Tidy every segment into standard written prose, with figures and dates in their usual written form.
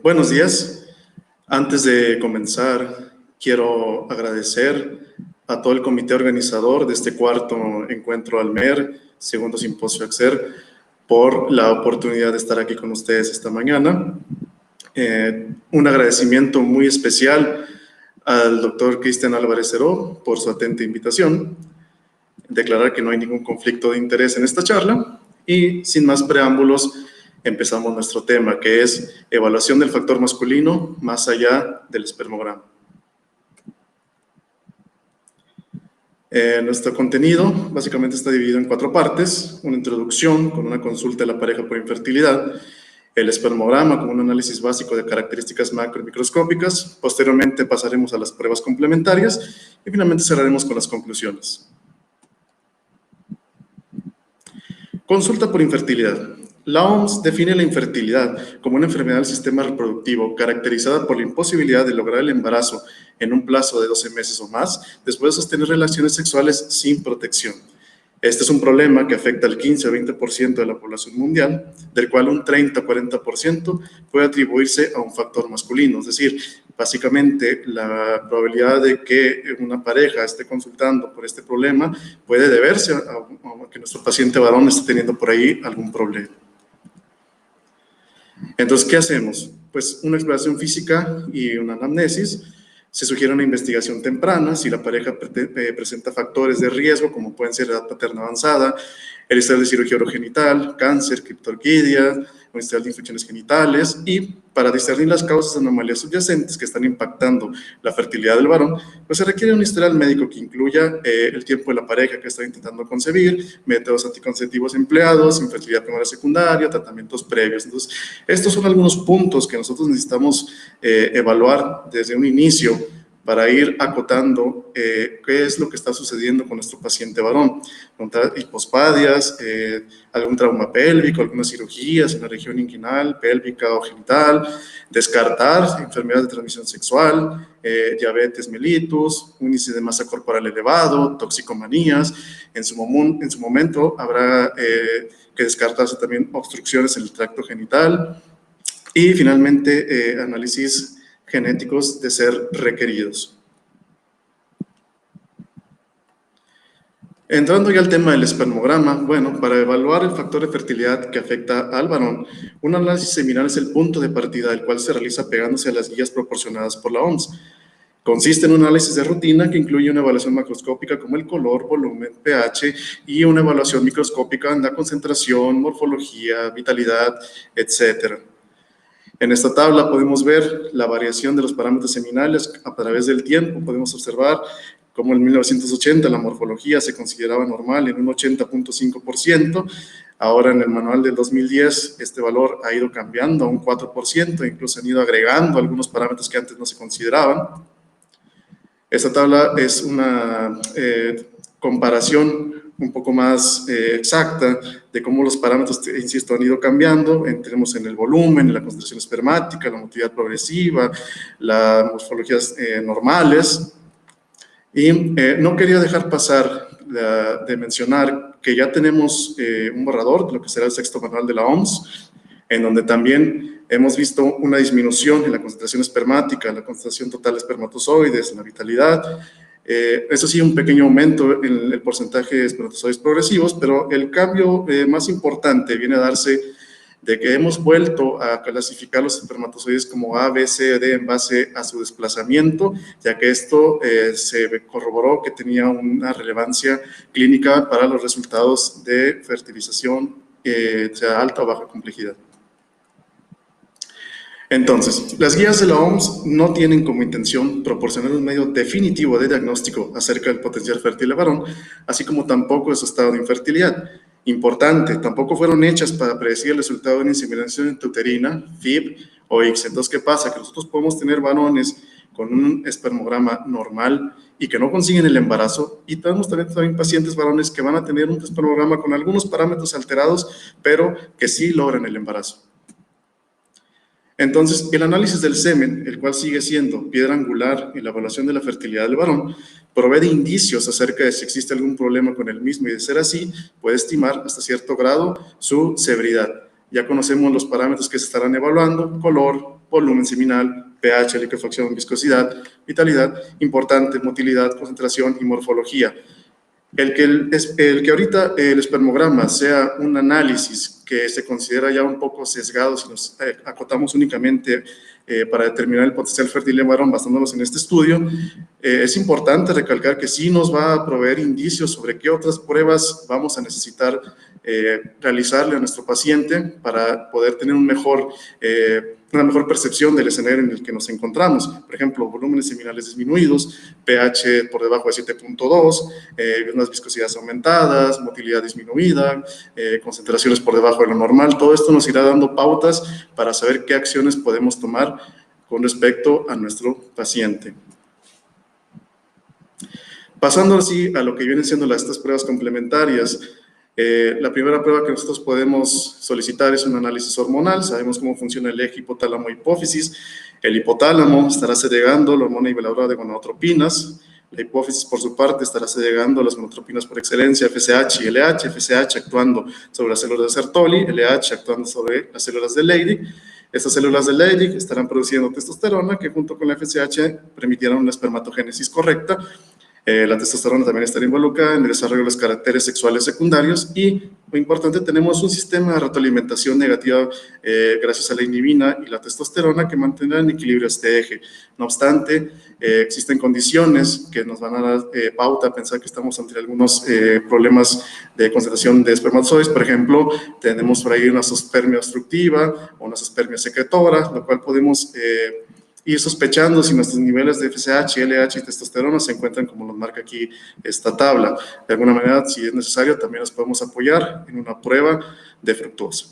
Buenos días. Antes de comenzar, quiero agradecer a todo el comité organizador de este cuarto encuentro Almer, segundo simposio ACCER, por la oportunidad de estar aquí con ustedes esta mañana. Un agradecimiento muy especial al doctor Cristian Álvarez Heró por su atenta invitación. Declarar que no hay ningún conflicto de interés en esta charla y, sin más preámbulos, empezamos nuestro tema, que es evaluación del factor masculino más allá del espermograma. Nuestro contenido básicamente está dividido en 4 partes: una introducción con una consulta de la pareja por infertilidad, el espermograma como un análisis básico de características macro y microscópicas, posteriormente pasaremos a las pruebas complementarias y finalmente cerraremos con las conclusiones. Consulta por infertilidad. La OMS define la infertilidad como una enfermedad del sistema reproductivo caracterizada por la imposibilidad de lograr el embarazo en un plazo de 12 meses o más después de sostener relaciones sexuales sin protección. Este es un problema que afecta al 15 o 20% de la población mundial, del cual un 30 o 40% puede atribuirse a un factor masculino. Es decir, básicamente la probabilidad de que una pareja esté consultando por este problema puede deberse a que nuestro paciente varón esté teniendo por ahí algún problema. Entonces, ¿qué hacemos? Pues una exploración física y una anamnesis. Se sugiere una investigación temprana si la pareja presenta factores de riesgo, como pueden ser edad paterna avanzada, el historial de cirugía urogenital, cáncer, criptorquidia, o historial de infecciones genitales, y para discernir las causas de anomalías subyacentes que están impactando la fertilidad del varón, pues se requiere un historial médico que incluya el tiempo de la pareja que está intentando concebir, métodos anticonceptivos empleados, infertilidad primaria secundaria, tratamientos previos. Entonces, estos son algunos puntos que nosotros necesitamos evaluar desde un inicio para ir acotando qué es lo que está sucediendo con nuestro paciente varón. Hipospadias, algún trauma pélvico, algunas cirugías en la región inguinal, pélvica o genital, descartar enfermedades de transmisión sexual, diabetes mellitus, un índice de masa corporal elevado, toxicomanías. En su momento habrá que descartarse también obstrucciones en el tracto genital y finalmente análisis genéticos de ser requeridos. Entrando ya al tema del espermograma, bueno, para evaluar el factor de fertilidad que afecta al varón, un análisis seminal es el punto de partida del cual se realiza pegándose a las guías proporcionadas por la OMS. Consiste en un análisis de rutina que incluye una evaluación macroscópica como el color, volumen, pH y una evaluación microscópica en la concentración, morfología, vitalidad, etc. En esta tabla podemos ver la variación de los parámetros seminales a través del tiempo. Podemos observar cómo en 1980 la morfología se consideraba normal en un 80.5%. Ahora en el manual del 2010 este valor ha ido cambiando a un 4%, incluso han ido agregando algunos parámetros que antes no se consideraban. Esta tabla es una comparación un poco más exacta de cómo los parámetros, insisto, han ido cambiando. Entremos en el volumen, en la concentración espermática, la motilidad progresiva, las morfologías normales. Y no quería dejar pasar de mencionar que ya tenemos un borrador de lo que será el 6º manual de la OMS, en donde también hemos visto una disminución en la concentración espermática, la concentración total de espermatozoides, en la vitalidad. Eso sí, un pequeño aumento en el porcentaje de espermatozoides progresivos, pero el cambio más importante viene a darse de que hemos vuelto a clasificar los espermatozoides como A, B, C, D en base a su desplazamiento, ya que esto se corroboró que tenía una relevancia clínica para los resultados de fertilización, sea alta o baja complejidad. Entonces, las guías de la OMS no tienen como intención proporcionar un medio definitivo de diagnóstico acerca del potencial fértil del varón, así como tampoco de su estado de infertilidad. Importante, tampoco fueron hechas para predecir el resultado de una inseminación intrauterina, FIV o ICSI. Entonces, ¿qué pasa? Que nosotros podemos tener varones con un espermograma normal y que no consiguen el embarazo, y tenemos también pacientes varones que van a tener un espermograma con algunos parámetros alterados, pero que sí logran el embarazo. Entonces, el análisis del semen, el cual sigue siendo piedra angular en la evaluación de la fertilidad del varón, provee de indicios acerca de si existe algún problema con el mismo, y de ser así, puede estimar hasta cierto grado su severidad. Ya conocemos los parámetros que se estarán evaluando: color, volumen seminal, pH, liquefacción, viscosidad, vitalidad, importante, motilidad, concentración y morfología. El que ahorita el espermograma sea un análisis que se considera ya un poco sesgado si nos acotamos únicamente para determinar el potencial fértil del varón basándonos en este estudio, es importante recalcar que sí nos va a proveer indicios sobre qué otras pruebas vamos a necesitar realizarle a nuestro paciente para poder tener una mejor percepción del escenario en el que nos encontramos. Por ejemplo, volúmenes seminales disminuidos, pH por debajo de 7.2, unas viscosidades aumentadas, motilidad disminuida, concentraciones por debajo de lo normal. Todo esto nos irá dando pautas para saber qué acciones podemos tomar con respecto a nuestro paciente. Pasando así a lo que vienen siendo estas pruebas complementarias, la primera prueba que nosotros podemos solicitar es un análisis hormonal. Sabemos cómo funciona el eje hipotálamo-hipófisis. El hipotálamo estará segregando la hormona niveladora de gonadotropinas. La hipófisis, por su parte, estará segregando las gonadotropinas por excelencia, FSH y LH. FSH actuando sobre las células de Sertoli, LH actuando sobre las células de Leydig. Estas células de Leydig estarán produciendo testosterona que junto con la FSH permitirán una espermatogénesis correcta. La testosterona también está involucrada en el desarrollo de los caracteres sexuales secundarios y, muy importante, tenemos un sistema de retroalimentación negativa gracias a la inhibina y la testosterona que mantendrán en equilibrio este eje. No obstante, existen condiciones que nos van a dar pauta a pensar que estamos ante algunos problemas de concentración de espermatozoides. Por ejemplo, tenemos por ahí una zoospermia obstructiva o una zoospermia secretora, lo cual podemos ir sospechando si nuestros niveles de FSH, LH y testosterona se encuentran como nos marca aquí esta tabla. De alguna manera, si es necesario, también nos podemos apoyar en una prueba de fructuosa.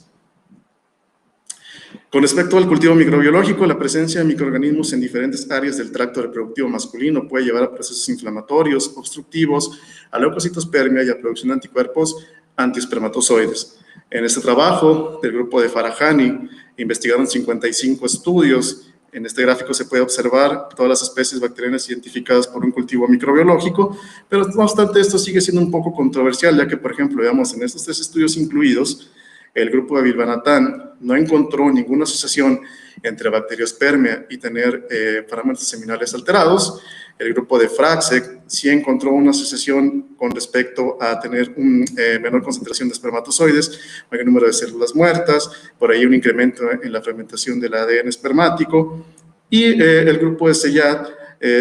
Con respecto al cultivo microbiológico, la presencia de microorganismos en diferentes áreas del tracto reproductivo masculino puede llevar a procesos inflamatorios, obstructivos, a leucocitospermia y a producción de anticuerpos antiespermatozoides. En este trabajo del grupo de Farahani investigaron 55 estudios. En este gráfico se puede observar todas las especies bacterianas identificadas por un cultivo microbiológico, pero no obstante esto sigue siendo un poco controversial, ya que, por ejemplo, veamos en estos 3 estudios incluidos, el grupo de Vilvanathan no encontró ninguna asociación entre bacteriospermia y tener parámetros seminales alterados. El grupo de Fraxec sí encontró una asociación con respecto a tener una menor concentración de espermatozoides, mayor número de células muertas, por ahí un incremento en la fragmentación del ADN espermático. Y el grupo de Seyat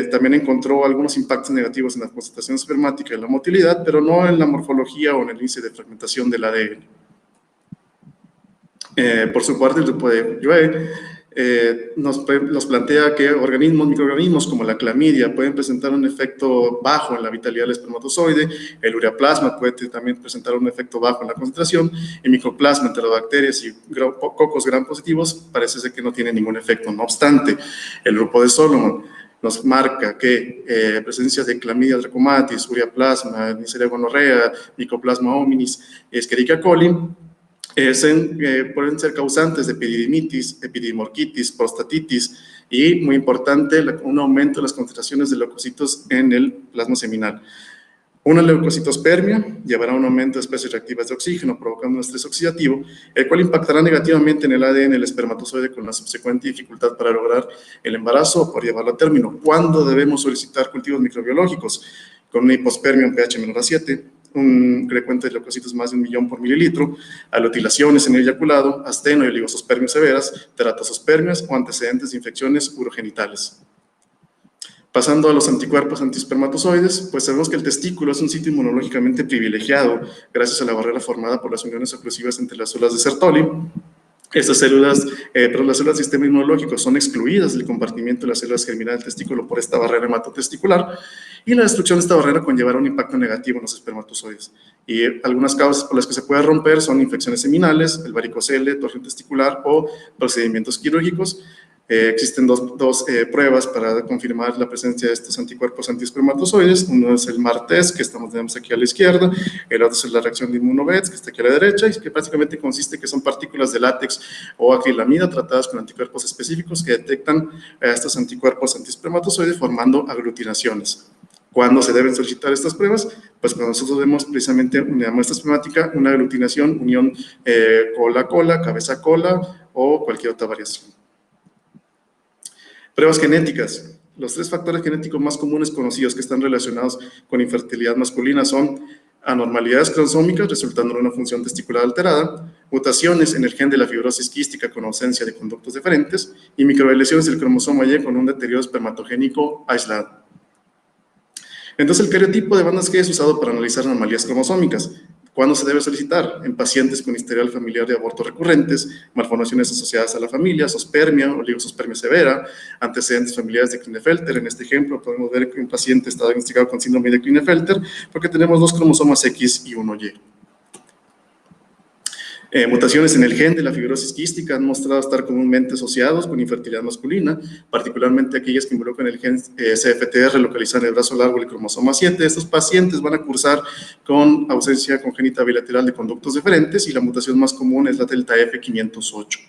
también encontró algunos impactos negativos en la concentración espermática y la motilidad, pero no en la morfología o en el índice de fragmentación del ADN. Por su parte, el grupo de Yue nos plantea que microorganismos como la clamidia pueden presentar un efecto bajo en la vitalidad del espermatozoide, el ureaplasma puede también presentar un efecto bajo en la concentración, el micoplasma, enterobacterias y cocos gram positivos parece ser que no tiene ningún efecto. No obstante, el grupo de Solomon nos marca que presencia de clamidia trachomatis, ureaplasma, Neisseria gonorrea, Mycoplasma hominis, Escherichia coli, pueden ser causantes de epididimitis, epididimorquitis, prostatitis y, muy importante, un aumento de las concentraciones de leucocitos en el plasma seminal. Una leucocitospermia llevará a un aumento de especies reactivas de oxígeno, provocando un estrés oxidativo, el cual impactará negativamente en el ADN del espermatozoide con la subsecuente dificultad para lograr el embarazo o por llevarlo a término. ¿Cuándo debemos solicitar cultivos microbiológicos? Con una hipospermia en pH menor a 7, un frecuente de leucocitos más de 1 millón por mililitro, alotilaciones en el eyaculado, asteno y oligosospermias severas, teratosospermias o antecedentes de infecciones urogenitales. Pasando a los anticuerpos antiespermatozoides, pues sabemos que el testículo es un sitio inmunológicamente privilegiado gracias a la barrera formada por las uniones oclusivas entre las células de Sertoli. Estas células, las células del sistema inmunológico son excluidas del compartimiento de las células germinales del testículo por esta barrera hematotesticular y la destrucción de esta barrera conllevará un impacto negativo en los espermatozoides. Y algunas causas por las que se puede romper son infecciones seminales, el varicocele, torsión testicular o procedimientos quirúrgicos. Existen dos pruebas para confirmar la presencia de estos anticuerpos antiespermatozoides. Uno es el MAR-test, que tenemos aquí a la izquierda. El otro es la reacción de Immunovets, que está aquí a la derecha, y que básicamente consiste que son partículas de látex o acrilamida tratadas con anticuerpos específicos que detectan a estos anticuerpos antiespermatozoides formando aglutinaciones. ¿Cuándo se deben solicitar estas pruebas? Pues cuando nosotros vemos precisamente una muestra espermática, una aglutinación, unión cola-cola, cabeza-cola o cualquier otra variación. Pruebas genéticas. Los 3 factores genéticos más comunes conocidos que están relacionados con infertilidad masculina son anormalidades cromosómicas resultando en una función testicular alterada, mutaciones en el gen de la fibrosis quística con ausencia de conductos deferentes y microlesiones del cromosoma Y con un deterioro espermatogénico aislado. Entonces, el cariotipo de bandas G es usado para analizar anomalías cromosómicas. ¿Cuándo se debe solicitar? En pacientes con historial familiar de abortos recurrentes, malformaciones asociadas a la familia, zoospermia, oligosospermia severa, antecedentes familiares de Klinefelter. En este ejemplo podemos ver que un paciente está diagnosticado con síndrome de Klinefelter porque tenemos 2 cromosomas X y 1 Y. Mutaciones en el gen de la fibrosis quística han mostrado estar comúnmente asociados con infertilidad masculina, particularmente aquellas que involucran el gen CFTR localizado en el brazo largo del cromosoma 7. Estos pacientes van a cursar con ausencia congénita bilateral de conductos deferentes y la mutación más común es la delta F508.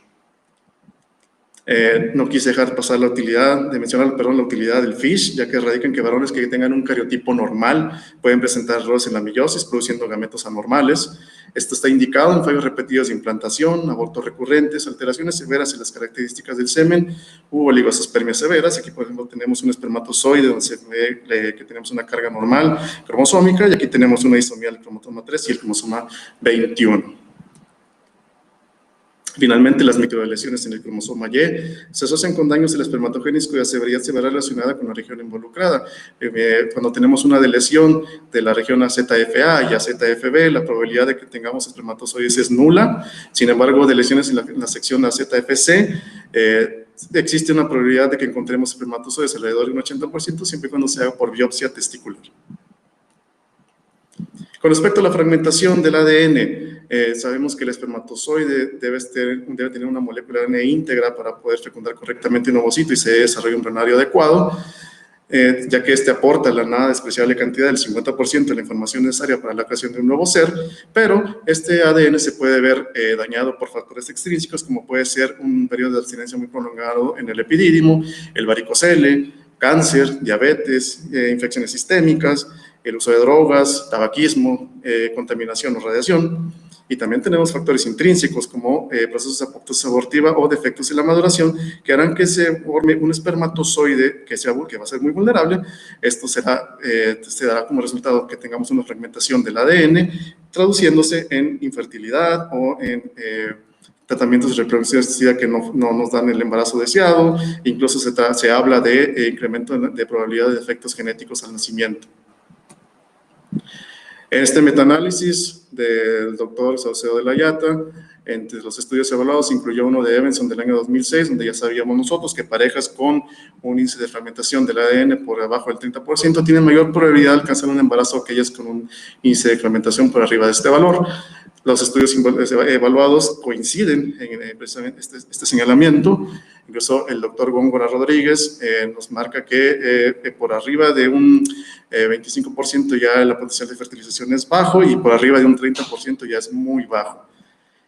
No quise dejar pasar la utilidad, de mencionar, perdón, la utilidad del FISH, ya que radica en que varones que tengan un cariotipo normal pueden presentar errores en la meiosis, produciendo gametos anormales. Esto está indicado en fallos repetidos de implantación, abortos recurrentes, alteraciones severas en las características del semen u oligospermias severas. Aquí, por ejemplo, tenemos un espermatozoide donde se ve que tenemos una carga normal cromosómica y aquí tenemos una disomía del cromosoma 3 y el cromosoma 21. Finalmente, las microlesiones en el cromosoma Y se asocian con daños del espermatogénesis cuya severidad se verá relacionada con la región involucrada. Cuando tenemos una deleción de la región AZFA y AZFB, la probabilidad de que tengamos espermatozoides es nula. Sin embargo, de lesiones en la sección AZFC, existe una probabilidad de que encontremos espermatozoides alrededor de un 80%, siempre y cuando se haga por biopsia testicular. Con respecto a la fragmentación del ADN, sabemos que el espermatozoide debe tener una molécula de ADN íntegra para poder fecundar correctamente un ovocito y se desarrolle un embrionario adecuado, ya que este aporta la nada despreciable cantidad del 50% de la información necesaria para la creación de un nuevo ser, pero este ADN se puede ver dañado por factores extrínsecos, como puede ser un periodo de abstinencia muy prolongado en el epidídimo, el varicocele, cáncer, diabetes, infecciones sistémicas, el uso de drogas, tabaquismo, contaminación o radiación. Y también tenemos factores intrínsecos como procesos de apoptosis abortiva o defectos en la maduración que harán que se forme un espermatozoide que va a ser muy vulnerable. Esto se dará como resultado que tengamos una fragmentación del ADN, traduciéndose en infertilidad o en tratamientos de reproducción asistida que no nos dan el embarazo deseado. Incluso se habla de incremento de probabilidad de defectos genéticos al nacimiento. Este metaanálisis del doctor Saucedo de la Yata, entre los estudios evaluados, incluyó uno de Evenson del año 2006, donde ya sabíamos nosotros que parejas con un índice de fragmentación del ADN por debajo del 30% tienen mayor probabilidad de alcanzar un embarazo que aquellas con un índice de fragmentación por arriba de este valor. Los estudios evaluados coinciden en precisamente este señalamiento. Incluso el doctor Góngora Rodríguez nos marca que por arriba de un 25% ya el potencial de fertilización es bajo y por arriba de un 30% ya es muy bajo.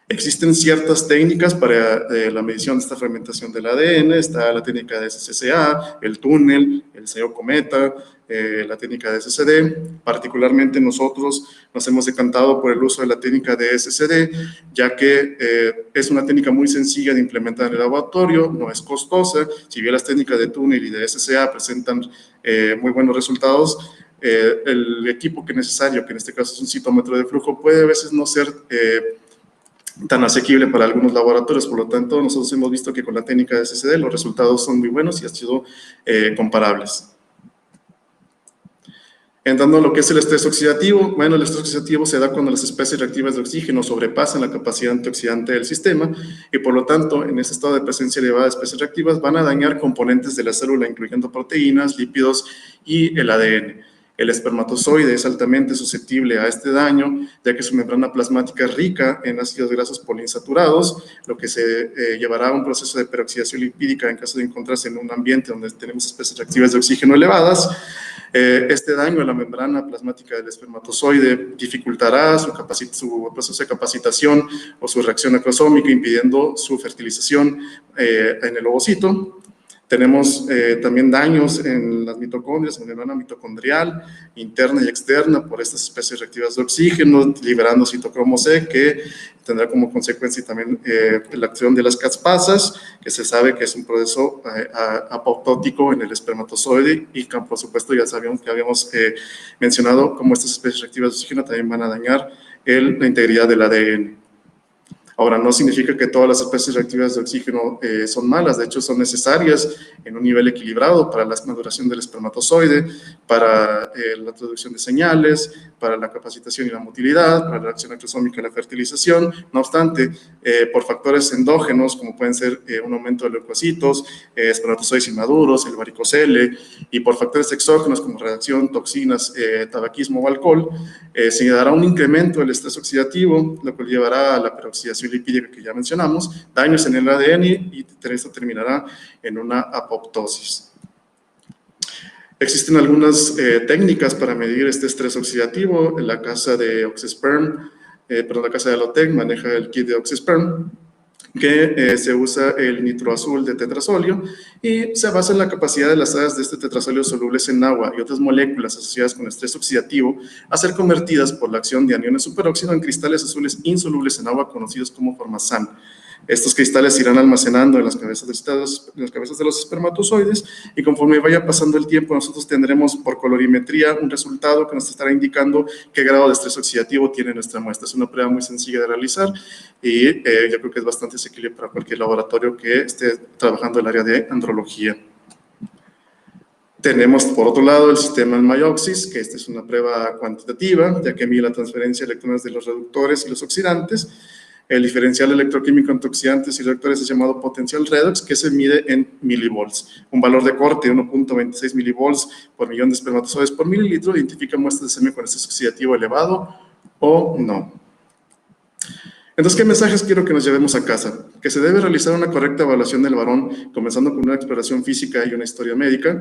Existen ciertas técnicas para la medición de esta fragmentación del ADN. Está la técnica de SCCA, el túnel, el sello cometa, la técnica de SCD. Particularmente nosotros nos hemos decantado por el uso de la técnica de SCD, ya que es una técnica muy sencilla de implementar en el laboratorio, no es costosa. Si bien las técnicas de túnel y de SCA presentan muy buenos resultados, el equipo que es necesario, que en este caso es un citómetro de flujo, puede a veces no ser tan asequible para algunos laboratorios. Por lo tanto, nosotros hemos visto que con la técnica de SCD los resultados son muy buenos y han sido comparables. Entrando a lo que es el estrés oxidativo, bueno, el estrés oxidativo se da cuando las especies reactivas de oxígeno sobrepasan la capacidad antioxidante del sistema y por lo tanto, en este estado de presencia elevada de especies reactivas van a dañar componentes de la célula, incluyendo proteínas, lípidos y el ADN. El espermatozoide es altamente susceptible a este daño, ya que su membrana plasmática es rica en ácidos grasos poliinsaturados, lo que se llevará a un proceso de peroxidación lipídica en caso de encontrarse en un ambiente donde tenemos especies reactivas de oxígeno elevadas. Este daño a la membrana plasmática del espermatozoide dificultará su proceso de capacitación o su reacción acrosómica, impidiendo su fertilización en el ovocito. Tenemos también daños en las mitocondrias, en la membrana mitocondrial, interna y externa, por estas especies reactivas de oxígeno, liberando citocromo C, que tendrá como consecuencia también la acción de las caspasas, que se sabe que es un proceso apoptótico en el espermatozoide, y que, por supuesto, ya sabíamos que habíamos mencionado cómo estas especies reactivas de oxígeno también van a dañar la integridad del ADN. Ahora, no significa que todas las especies reactivas de oxígeno son malas, de hecho son necesarias en un nivel equilibrado para la maduración del espermatozoide, para la traducción de señales, para la capacitación y la motilidad, para la acción acrosómica y la fertilización. No obstante, por factores endógenos, como pueden ser un aumento de leucocitos, espermatozoides inmaduros, el varicocele, y por factores exógenos como radiación, toxinas, tabaquismo o alcohol, se dará un incremento del estrés oxidativo, lo cual llevará a la peroxidación lipídica que ya mencionamos, daños en el ADN, y esto terminará en una apoptosis. Existen algunas técnicas para medir este estrés oxidativo. En la casa de Oxisperm, la casa de Allotech maneja el kit de Oxisperm, que se usa el nitroazul de tetrasolio y se basa en la capacidad de las sales de este tetrasolio solubles en agua y otras moléculas asociadas con estrés oxidativo a ser convertidas por la acción de aniones superóxido en cristales azules insolubles en agua conocidos como formazán. Estos cristales se irán almacenando en las cabezas de los espermatozoides, y conforme vaya pasando el tiempo nosotros tendremos por colorimetría un resultado que nos estará indicando qué grado de estrés oxidativo tiene nuestra muestra. Es una prueba muy sencilla de realizar y yo creo que es bastante asequible para cualquier laboratorio que esté trabajando en el área de andrología. Tenemos, por otro lado, el sistema Myoxis, que esta es una prueba cuantitativa, ya que mide la transferencia de electrones de los reductores y los oxidantes. El diferencial electroquímico entre oxidantes y reductores es llamado potencial redox, que se mide en milivolts. Un valor de corte de 1.26 milivolts por millón de espermatozoides por mililitro identifica muestras de semen con estrés oxidativo elevado o no. Entonces, ¿qué mensajes quiero que nos llevemos a casa? Que se debe realizar una correcta evaluación del varón, comenzando con una exploración física y una historia médica.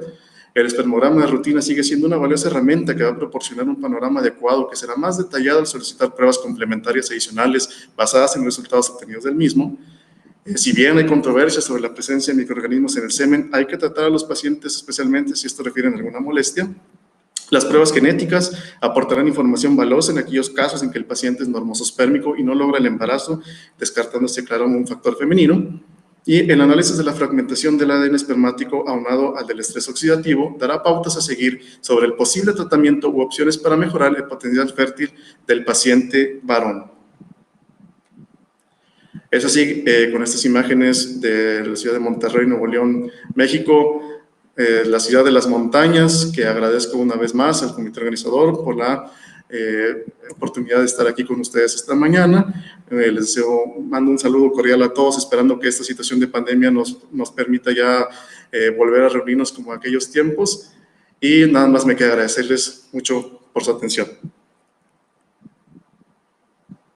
El espermograma de rutina sigue siendo una valiosa herramienta que va a proporcionar un panorama adecuado que será más detallado al solicitar pruebas complementarias adicionales basadas en los resultados obtenidos del mismo. Si bien hay controversia sobre la presencia de microorganismos en el semen, hay que tratar a los pacientes especialmente si esto refiere a alguna molestia. Las pruebas genéticas aportarán información valiosa en aquellos casos en que el paciente es normospermico y no logra el embarazo, descartándose, claro, un factor femenino. Y el análisis de la fragmentación del ADN espermático aunado al del estrés oxidativo dará pautas a seguir sobre el posible tratamiento u opciones para mejorar el potencial fértil del paciente varón. Es así, con estas imágenes de la ciudad de Monterrey, Nuevo León, México, la ciudad de las montañas, que agradezco una vez más al comité organizador por la oportunidad de estar aquí con ustedes esta mañana. Les mando un saludo cordial a todos, esperando que esta situación de pandemia nos permita ya volver a reunirnos como aquellos tiempos, y nada más me queda agradecerles mucho por su atención.